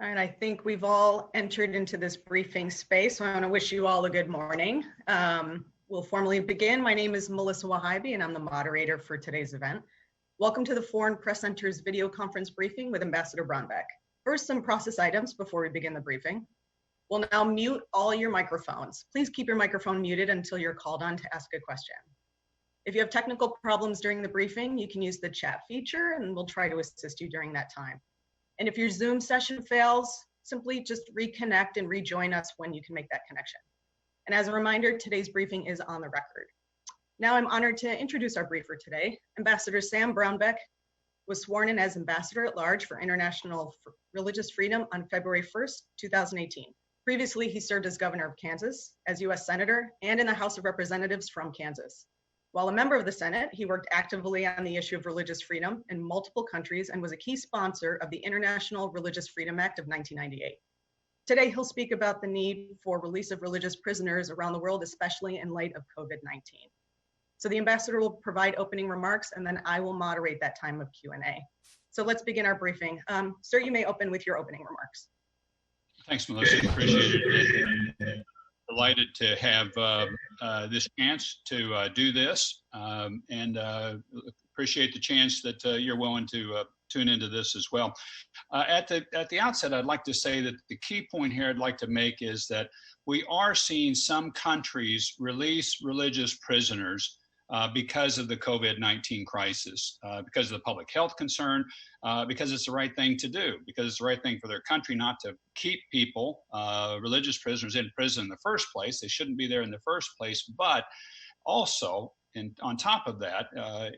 All right, I think we've all entered into this briefing space, so I want to wish you all a good morning. We'll formally begin. My name is Melissa Wahibi, and I'm the moderator for today's event. Welcome to the Foreign Press Center's video conference briefing with Ambassador Brownback. First, some process items before we begin the briefing. We'll now mute all your microphones. Please keep your microphone muted until you're called on to ask a question. If you have technical problems during the briefing, you can use the chat feature, and we'll try to assist you during that time. And if your Zoom session fails, simply just reconnect and rejoin us when you can make that connection. And as a reminder, today's briefing is on the record. Now I'm honored to introduce our briefer today. Ambassador Sam Brownback was sworn in as Ambassador at Large for International Religious Freedom on February 1st, 2018. Previously, he served as Governor of Kansas, as U.S. Senator, and in the House of Representatives from Kansas. While a member of the Senate, he worked actively on the issue of religious freedom in multiple countries and was a key sponsor of the International Religious Freedom Act of 1998. Today, he'll speak about the need for release of religious prisoners around the world, especially in light of COVID-19. So the ambassador will provide opening remarks, and then I will moderate that time of Q&A. So let's begin our briefing. Sir, you may open with your opening remarks. Thanks, Melissa. Appreciate it. Delighted to have this chance to do this, and appreciate the chance that you're willing to tune into this as well. At the outset, I'd like to say that the key point here I'd like to make is that we are seeing some countries release religious prisoners because of the COVID-19 crisis, because of the public health concern, because it's the right thing to do, because it's the right thing for their country not to keep people, religious prisoners, in prison in the first place. They shouldn't be there in the first place. But also, and on top of that,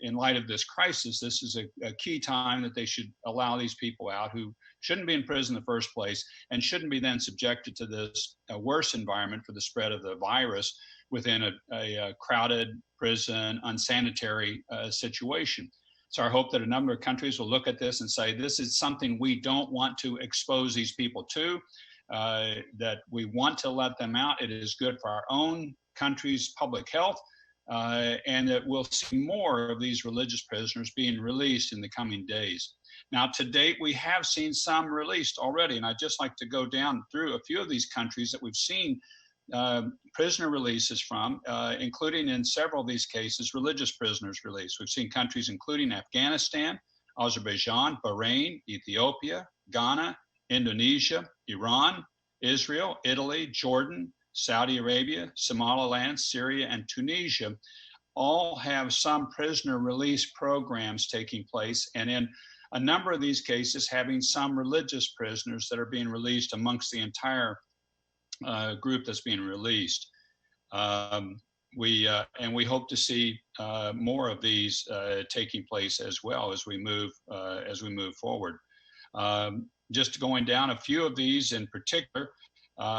in light of this crisis, this is a key time that they should allow these people out who shouldn't be in prison in the first place and shouldn't be then subjected to this worse environment for the spread of the virus within a crowded prison, unsanitary situation. So I hope that a number of countries will look at this and say, this is something we don't want to expose these people to, that we want to let them out. It is good for our own country's public health, and that we'll see more of these religious prisoners being released in the coming days. Now, to date, we have seen some released already, and I'd just like to go down through a few of these countries that we've seen prisoner releases from, including in several of these cases, religious prisoners released. We've seen countries including Afghanistan, Azerbaijan, Bahrain, Ethiopia, Ghana, Indonesia, Iran, Israel, Italy, Jordan, Saudi Arabia, Somaliland, Syria, and Tunisia all have some prisoner release programs taking place, and in a number of these cases having some religious prisoners that are being released amongst the entire group that's being released. We hope to see more of these taking place as well as we move forward. Just going down a few of these in particular,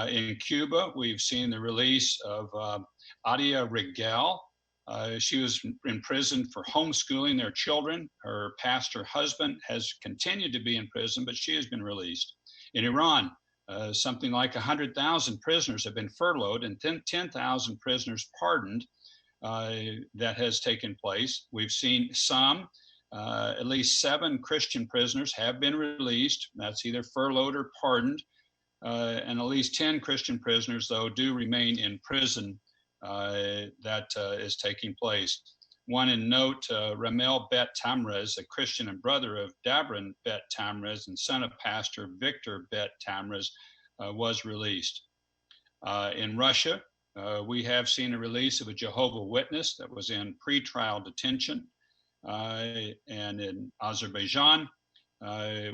in Cuba, we've seen the release of Adia Rigel. She was in prison for homeschooling their children. Her pastor husband has continued to be in prison, but she has been released. In Iran, something like 100,000 prisoners have been furloughed and 10,000 prisoners pardoned. That has taken place. We've seen some, at least 7 Christian prisoners have been released. That's either furloughed or pardoned. And at least 10 Christian prisoners, though, do remain in prison. That is taking place. One in note, Ramel Bet Tamrez, a Christian and brother of Dabran Bet Tamrez and son of Pastor Victor Bet Tamrez, was released. In Russia, we have seen a release of a Jehovah's Witness that was in pretrial detention. And in Azerbaijan,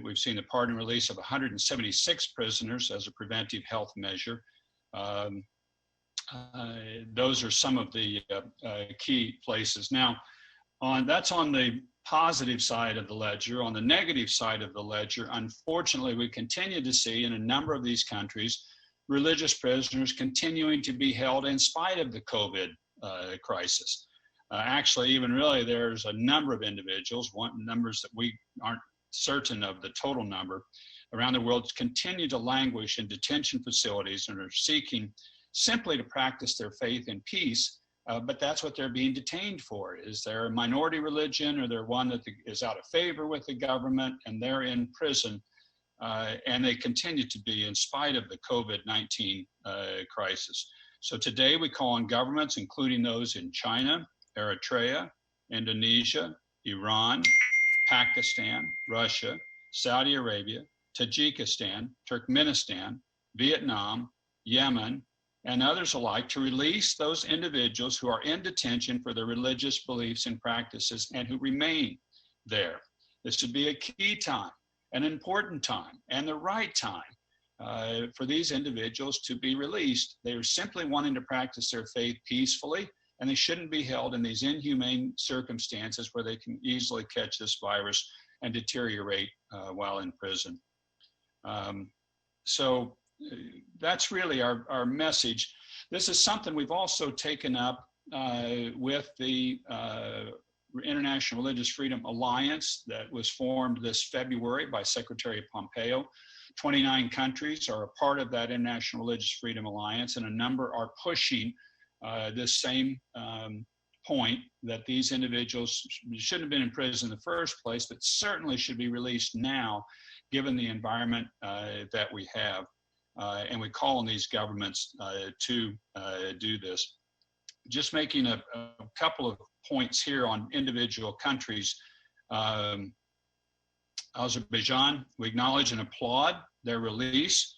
we've seen the pardon release of 176 prisoners as a preventive health measure. Those are some of the key places. Now, that's on the positive side of the ledger. On the negative side of the ledger, unfortunately, we continue to see in a number of these countries religious prisoners continuing to be held in spite of the COVID crisis. Actually, even really, there's a number of individuals, numbers that we aren't certain of the total number, around the world continue to languish in detention facilities and are seeking simply to practice their faith in peace, but that's what they're being detained for. Is there a minority religion, or they're one that is out of favor with the government, and they're in prison and they continue to be in spite of the COVID-19 crisis. So today we call on governments, including those in China, Eritrea, Indonesia, Iran, Pakistan, Russia, Saudi Arabia, Tajikistan, Turkmenistan, Vietnam, Yemen, and others alike to release those individuals who are in detention for their religious beliefs and practices and who remain there. This should be a key time, an important time, and the right time for these individuals to be released. They are simply wanting to practice their faith peacefully, and they shouldn't be held in these inhumane circumstances where they can easily catch this virus and deteriorate while in prison. So that's really our message. This is something we've also taken up with the International Religious Freedom Alliance that was formed this February by Secretary Pompeo. 29 countries are a part of that International Religious Freedom Alliance, and a number are pushing this same point that these individuals shouldn't have been in prison in the first place, but certainly should be released now, given the environment that we have. And we call on these governments to do this. Just making a couple of points here on individual countries. Azerbaijan, we acknowledge and applaud their release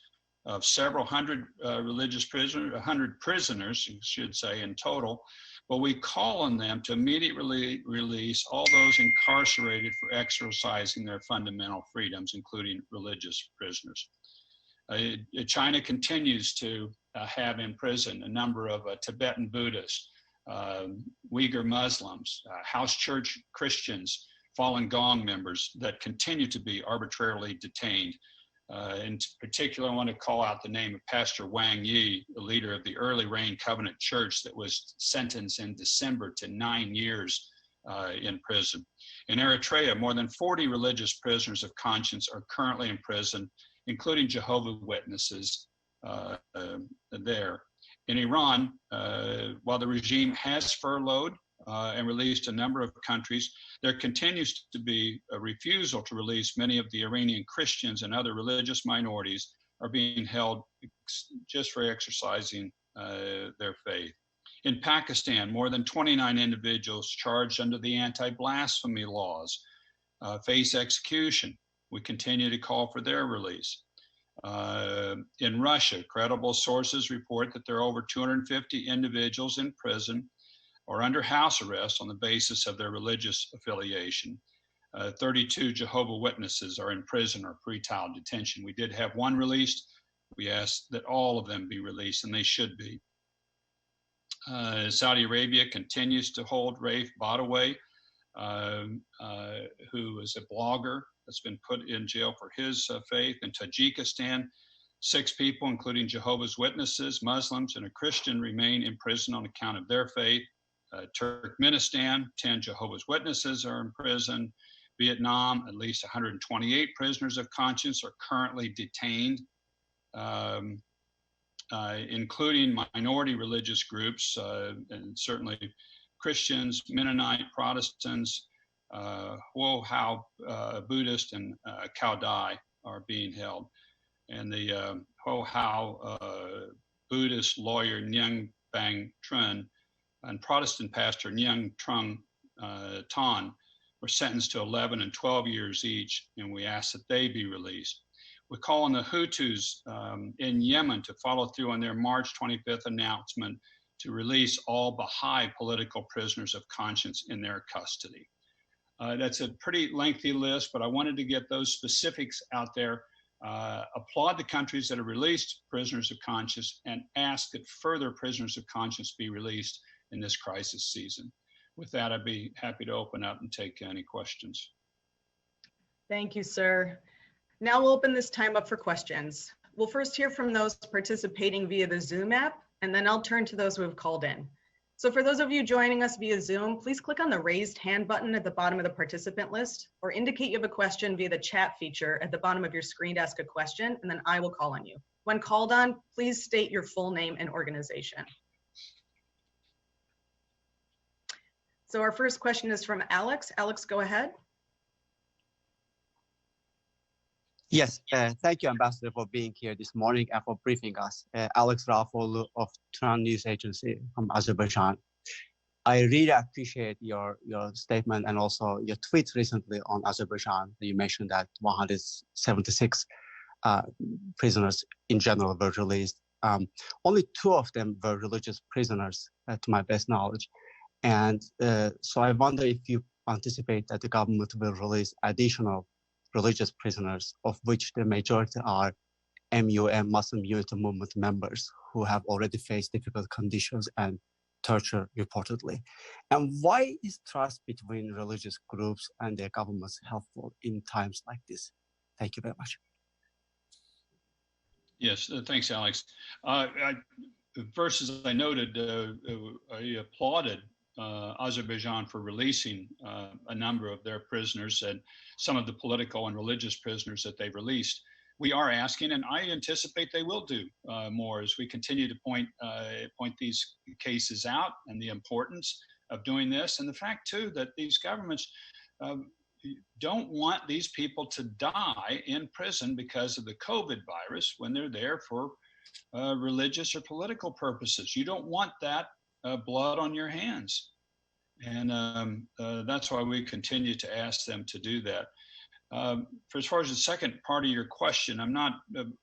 of several hundred religious prisoners, 100 prisoners, you should say, in total. But we call on them to immediately release all those incarcerated for exercising their fundamental freedoms, including religious prisoners. China continues to have in prison a number of Tibetan Buddhists, Uyghur Muslims, house church Christians, Falun Gong members that continue to be arbitrarily detained. In particular, I want to call out the name of Pastor Wang Yi, the leader of the Early Rain Covenant Church that was sentenced in December to 9 years in prison. In Eritrea, more than 40 religious prisoners of conscience are currently in prison, including Jehovah's Witnesses there. In Iran, while the regime has furloughed and released a number of countries, there continues to be a refusal to release many of the Iranian Christians and other religious minorities are being held just for exercising their faith. In Pakistan, more than 29 individuals charged under the anti-blasphemy laws face execution. We continue to call for their release. In Russia, credible sources report that there are over 250 individuals in prison or under house arrest on the basis of their religious affiliation. 32 Jehovah's Witnesses are in prison or pretrial detention. We did have one released. We asked that all of them be released, and they should be. Saudi Arabia continues to hold Raif Badawi, who is a blogger that's been put in jail for his faith. In Tajikistan, 6 people, including Jehovah's Witnesses, Muslims, and a Christian, remain in prison on account of their faith. Turkmenistan, 10 Jehovah's Witnesses are in prison. Vietnam, at least 128 prisoners of conscience are currently detained, including minority religious groups, and certainly Christians, Mennonite, Protestants, Ho Buddhist, and Cao Dai are being held. And the Ho Buddhist lawyer Nguyen Bang Trun and Protestant pastor Nguyen Trung Ton were sentenced to 11 and 12 years each, and we ask that they be released. We call on the Hutus in Yemen to follow through on their March 25th announcement to release all Baha'i political prisoners of conscience in their custody. That's a pretty lengthy list, but I wanted to get those specifics out there. Applaud the countries that have released prisoners of conscience and ask that further prisoners of conscience be released in this crisis season. With that, I'd be happy to open up and take any questions. Thank you, sir. Now we'll open this time up for questions. We'll first hear from those participating via the Zoom app, and then I'll turn to those who have called in. So for those of you joining us via Zoom, please click on the raised hand button at the bottom of the participant list, or indicate you have a question via the chat feature at the bottom of your screen to ask a question, and then I will call on you. When called on, please state your full name and organization. So our first question is from Alex. Alex, go ahead. Yes, thank you, Ambassador, for being here this morning and for briefing us. Alex Rafolu of Turan News Agency from Azerbaijan. I really appreciate your statement and also your tweet recently on Azerbaijan. You mentioned that 176 prisoners in general were released. Only 2 of them were religious prisoners, to my best knowledge. And so I wonder if you anticipate that the government will release additional religious prisoners, of which the majority are MUM, Muslim Unity Movement members, who have already faced difficult conditions and torture reportedly. And why is trust between religious groups and their governments helpful in times like this? Thank you very much. Yes, thanks, Alex. First, as I noted, I applauded Azerbaijan for releasing a number of their prisoners and some of the political and religious prisoners that they've released. We are asking, and I anticipate they will do more as we continue to point these cases out and the importance of doing this, and the fact too that these governments don't want these people to die in prison because of the COVID virus when they're there for religious or political purposes. You don't want that blood on your hands. And that's why we continue to ask them to do that. For as far as the second part of your question, I'm not,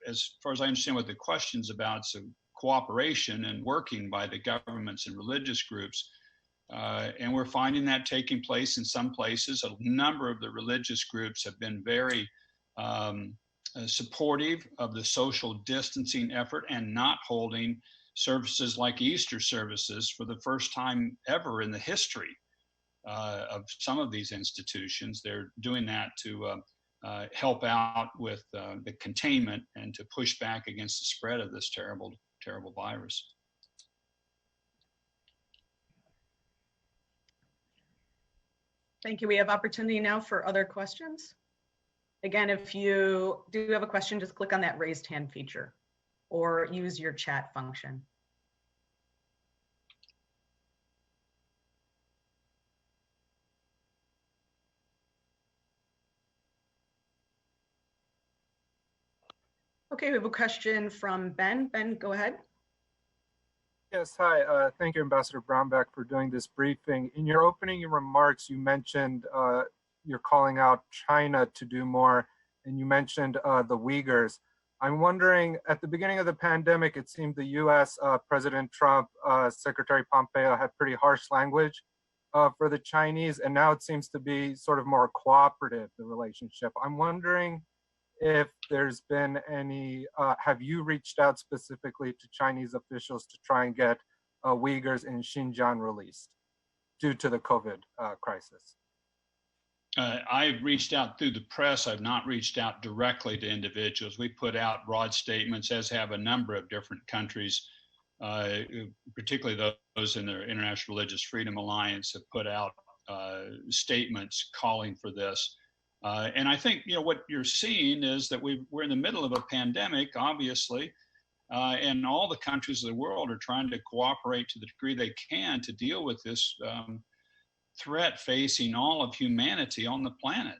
as far as I understand what the question's about, so cooperation and working by the governments and religious groups. And we're finding that taking place in some places. A number of the religious groups have been very supportive of the social distancing effort and not holding services like Easter services for the first time ever in the history of some of these institutions. They're doing that to help out with the containment and to push back against the spread of this terrible, terrible virus. Thank you. We have opportunity now for other questions. Again, if you do have a question, just click on that raised hand feature or use your chat function. Okay, we have a question from Ben. Ben, go ahead. Yes, hi. Thank you, Ambassador Brownback, for doing this briefing. In your opening remarks, you mentioned you're calling out China to do more, and you mentioned the Uyghurs. I'm wondering, at the beginning of the pandemic, it seemed the US, President Trump, Secretary Pompeo had pretty harsh language for the Chinese, and now it seems to be sort of more cooperative, the relationship. I'm wondering if there's been any, have you reached out specifically to Chinese officials to try and get Uyghurs in Xinjiang released due to the COVID crisis? I've reached out through the press. I've not reached out directly to individuals. We put out broad statements, as have a number of different countries, particularly those in the International Religious Freedom Alliance have put out statements calling for this. And I think, you know, what you're seeing is that we're in the middle of a pandemic, obviously, and all the countries of the world are trying to cooperate to the degree they can to deal with this threat facing all of humanity on the planet.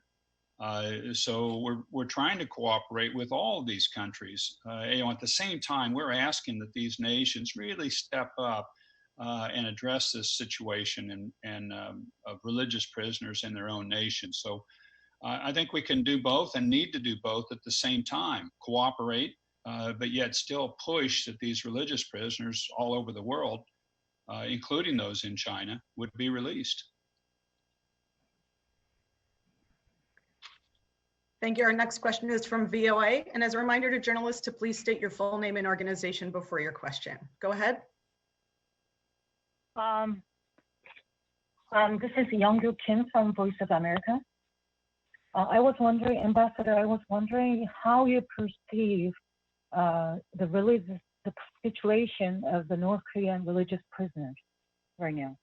So we're trying to cooperate with all of these countries. You know, at the same time, we're asking that these nations really step up and address this situation and of religious prisoners in their own nation. So I think we can do both and need to do both at the same time, cooperate, but yet still push that these religious prisoners all over the world, including those in China, would be released. Thank you. Our next question is from VOA. And as a reminder to journalists to please state your full name and organization before your question. Go ahead. This is Youngju Kim from Voice of America. I was wondering, Ambassador, how you perceive the situation of the North Korean religious prisoners right now.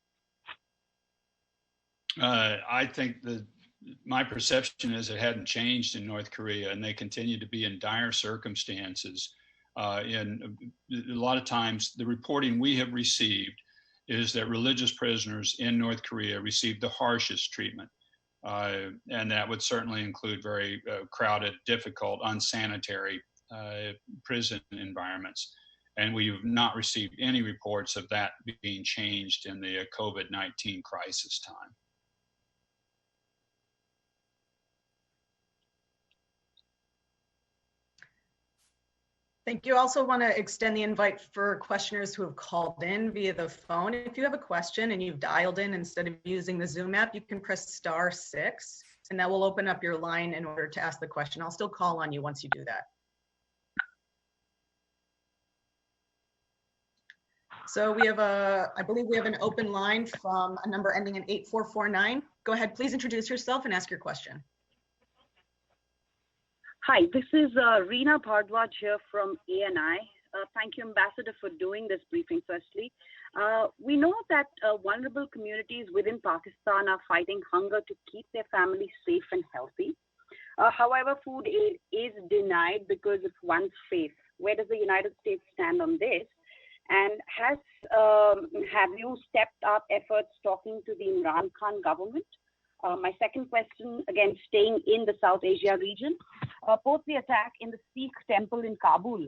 I think my perception is it hadn't changed in North Korea, and they continue to be in dire circumstances. And a lot of times, the reporting we have received is that religious prisoners in North Korea receive the harshest treatment. and that would certainly include very crowded, difficult, unsanitary prison environments. And we've not received any reports of that being changed in the COVID-19 crisis time. Thank you. I also want to extend the invite for questioners who have called in via the phone. If you have a question and you've dialed in instead of using the Zoom app, you can press *6, and that will open up your line in order to ask the question. I'll still call on you once you do that. So we have I believe we have an open line from a number ending in 8449. Go ahead, please introduce yourself and ask your question. Hi, this is Reena Bhardwaj here from ANI. Thank you, Ambassador, for doing this briefing firstly. We know that vulnerable communities within Pakistan are fighting hunger to keep their families safe and healthy. However, food aid is denied because of one's faith. Where does the United States stand on this? And have you stepped up efforts talking to the Imran Khan government? My second question, again, staying in the South Asia region, post the attack in the Sikh temple in Kabul,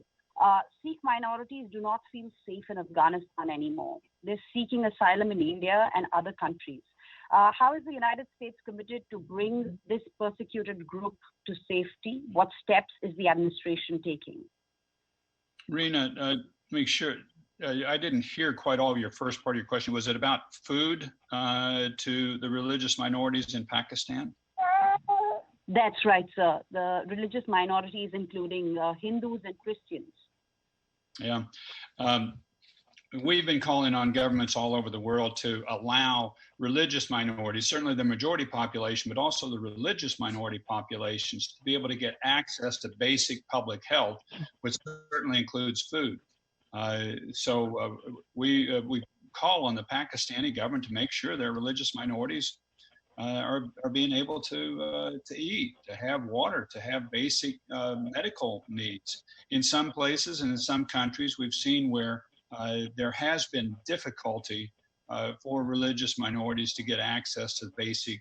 Sikh minorities do not feel safe in Afghanistan anymore. They're seeking asylum in India and other countries. How is the United States committed to bring this persecuted group to safety? What steps is the administration taking? Reena, make sure, I didn't hear quite all of your first part of your question. Was it about food to the religious minorities in Pakistan? That's right, sir. The religious minorities, including Hindus and Christians. Yeah. We've been calling on governments all over the world to allow religious minorities, certainly the majority population, but also the religious minority populations, to be able to get access to basic public health, which certainly includes food. So we call on the Pakistani government to make sure their religious minorities are being able to eat, to have water, to have basic medical needs. In some places and in some countries, we've seen where there has been difficulty for religious minorities to get access to basic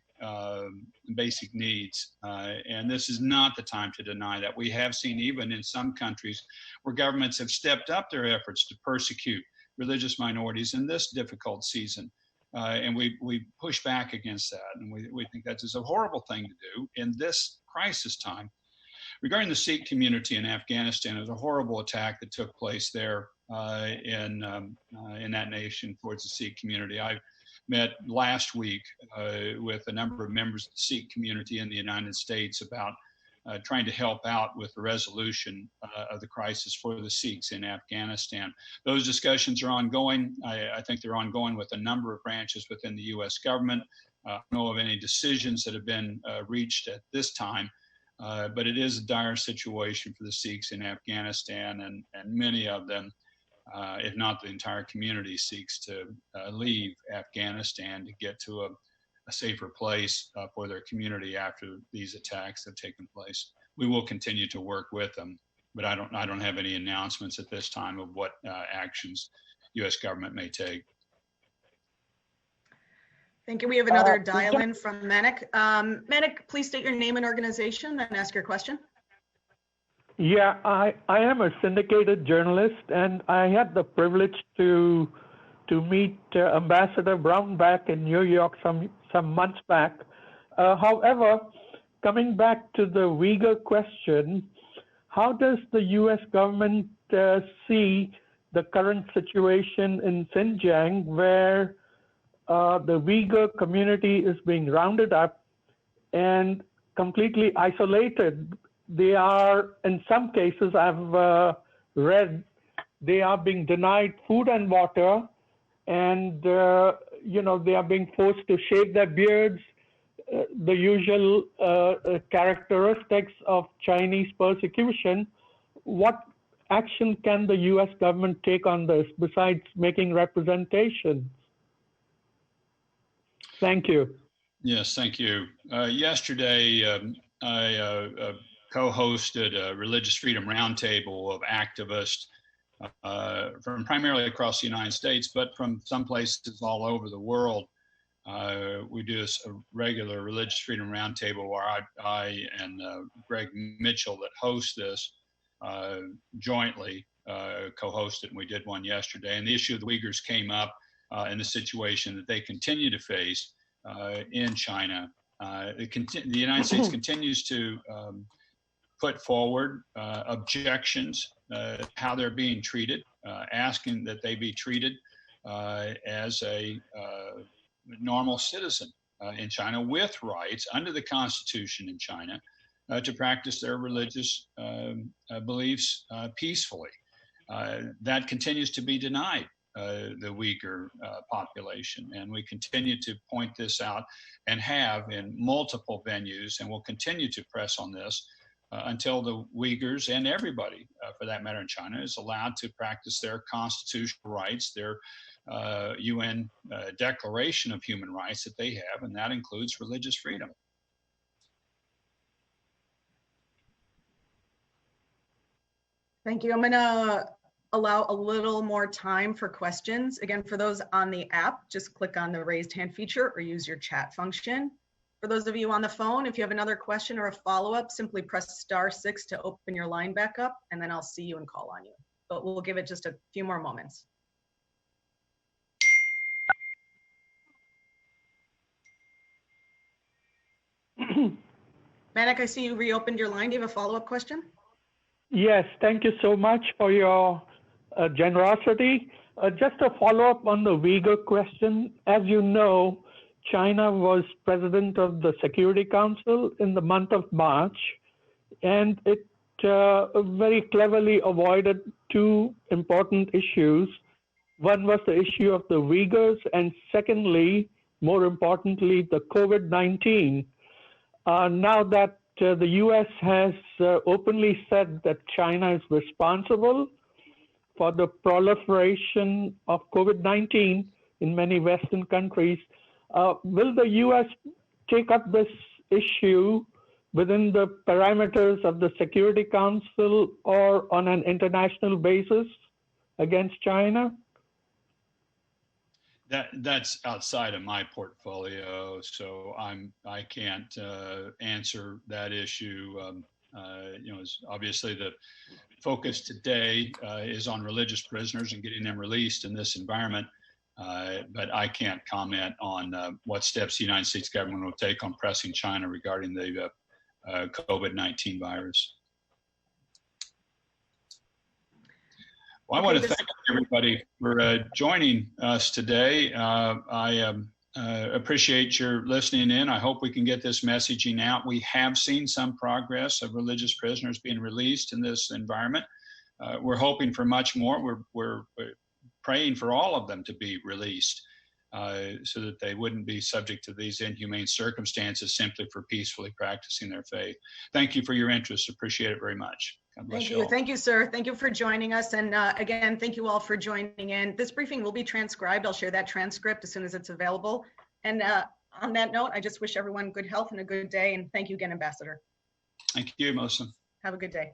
needs. And this is not the time to deny that. We have seen even in some countries where governments have stepped up their efforts to persecute religious minorities in this difficult season. And we push back against that. And we think that is a horrible thing to do in this crisis time. Regarding the Sikh community in Afghanistan, it was a horrible attack that took place there in that nation towards the Sikh community. I met last week with a number of members of the Sikh community in the United States about trying to help out with the resolution of the crisis for the Sikhs in Afghanistan. Those discussions are ongoing. I think they're ongoing with a number of branches within the U.S. government. I don't know of any decisions that have been reached at this time, but it is a dire situation for the Sikhs in Afghanistan, and many of them, if not the entire community, seeks to leave Afghanistan to get to a safer place for their community after these attacks have taken place. We will continue to work with them, but I don't have any announcements at this time of what actions U.S. government may take. Thank you. We have another dial-in from Manik. Manik, please state your name and organization and ask your question. Yeah, I am a syndicated journalist, and I had the privilege to meet Ambassador Brownback in New York some months back. However, coming back to the Uyghur question, how does the U.S. government see the current situation in Xinjiang, where the Uyghur community is being rounded up and completely isolated? They are, in some cases, I've read, they are being denied food and water, and they are being forced to shave their beards, the usual characteristics of Chinese persecution. What action can the U.S. government take on this besides making representations? Thank you. Yes, thank you. Yesterday, I co-hosted a Religious Freedom Roundtable of activists from primarily across the United States, but from some places all over the world, We do a regular religious freedom roundtable where I and Greg Mitchell that host this jointly co-hosted, and we did one yesterday. And the issue of the Uyghurs came up in the situation that they continue to face in China. The United States continues to put forward objections how they're being treated, asking that they be treated as a normal citizen in China with rights under the Constitution in China to practice their religious beliefs peacefully. That continues to be denied the Uyghur population, and we continue to point this out and have in multiple venues, and will continue to press on this until the Uyghurs and everybody, for that matter in China, is allowed to practice their constitutional rights, their UN Declaration of Human Rights that they have, and that includes religious freedom. Thank you. I'm going to allow a little more time for questions. Again, for those on the app, just click on the raised hand feature or use your chat function. For those of you on the phone, if you have another question or a follow-up, simply press *6 to open your line back up, and then I'll see you and call on you. But we'll give it just a few more moments. Manik, I see you reopened your line. Do you have a follow-up question? Yes, thank you so much for your generosity. Just a follow-up on the Uyghur question. As you know, China was president of the Security Council in the month of March, and it very cleverly avoided two important issues. One was the issue of the Uyghurs, and secondly, more importantly, the COVID-19. Now that the US has openly said that China is responsible for the proliferation of COVID-19 in many Western countries, will the US take up this issue within the parameters of the Security Council or on an international basis against China? That's outside of my portfolio, so I can't answer that issue. Obviously the focus today is on religious prisoners and getting them released in this environment, but I can't comment on what steps the United States government will take on pressing China regarding the COVID-19 virus. Well, I want to thank everybody for joining us today. I appreciate your listening in. I hope we can get this messaging out. We have seen some progress of religious prisoners being released in this environment. We're hoping for much more. We're praying for all of them to be released so that they wouldn't be subject to these inhumane circumstances simply for peacefully practicing their faith. Thank you for your interest. Appreciate it very much. Thank you. Thank you, sir. Thank you for joining us. And again, thank you all for joining in. This briefing will be transcribed. I'll share that transcript as soon as it's available. And on that note, I just wish everyone good health and a good day. And thank you again, Ambassador. Thank you, Melissa. Have a good day.